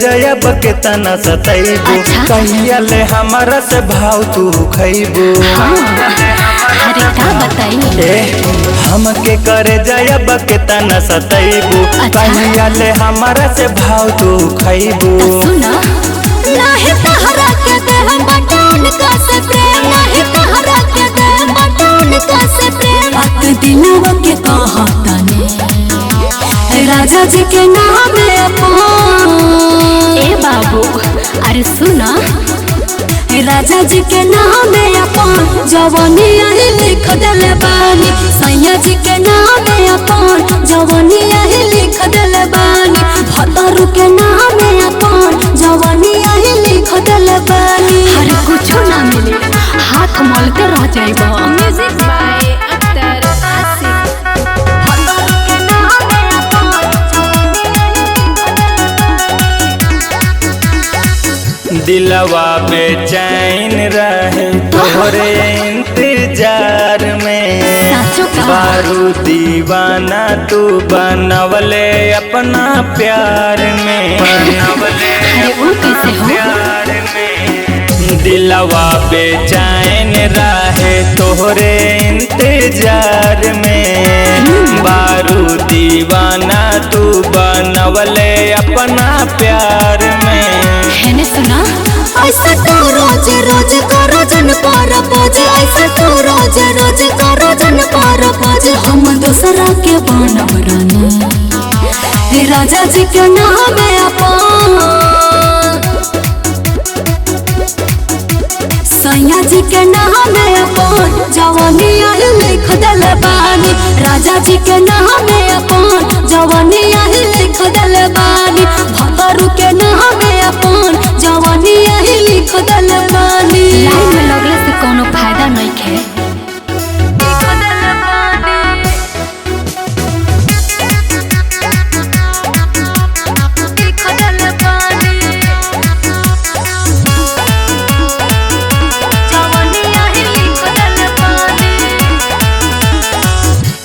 जयब के तना सतैबू कहिया ले हमारा से भाव तू खैबू। अरे का बताई हमके करे जयब के तना सतैबू कहिया ले हमारा से भाव तू खैबू। सुना नाही तहरा के देह बटन का से प्रेम नाही तहरा के देह बटन का से प्रेम बात दिलवा के कहा तने राजा जी के नाम अपन ए बाबू अरे सुना राजा जी के नाम अपन जवानी यही लिख दले बानी सैया जी के नाम अपन जवानी यही लिख दले बानी भतरू के नाम अपन जवानी यही लिख दले बानी। अरे कुछ ना मिले हाथ मलते रह जाएगा। म्यूजिक बाय अख्तर आसिफ भतरू के नाम दिलवा बेचैन रहे तोहरे इंतजार में बारू दीवाना तू बनवले अपना प्यार में प्यार में दिलवा बेचैन रहे तोहरे इंतजार में बारू दीवाना तू बनवले अपना प्यार में। सुना ऐसा तो रोज रोज करो जन पर बोझ ऐसा तो रोज रोज करो जन पर बोझ हम दूसरा के बनब रानी राजा जी के नाम अपन सैया जी के नाम अपन जवानी यही लिख दले बानी राजा जी के नाम अपन जवानी यही लिख दले बानी भतरू के नाम अपन जवानी यही लिख दले बानी। लाइन में लगले से कोनो फायदा नहीं है।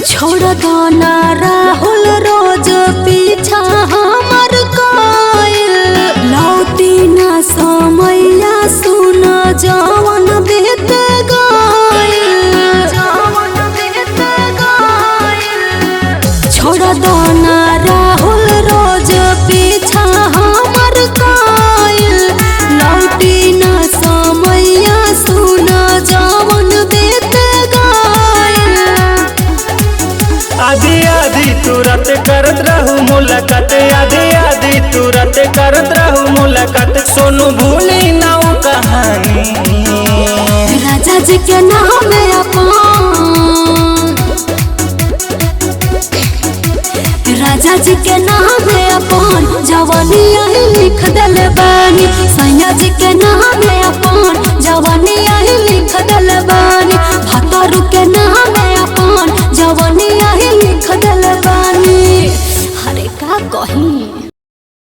छोड़ दो ना राहुल रोज पीछा हमर कोयल लौटी ना समैया सुन जवन बीत गइल छोड़ दो ना राहुल रोज पीछा हमर कोयल लौटी ना समैया सुन जवन बीत गइल। आधी आधी तुरंत करत रहू मुलाकात आधी आधी तुरंत करत रहू मुलाकात सोनू भूली ना वो कहानी राजा जी के नाम अपन राजा जी के नाम अपन जवानी यही लिख दले बा।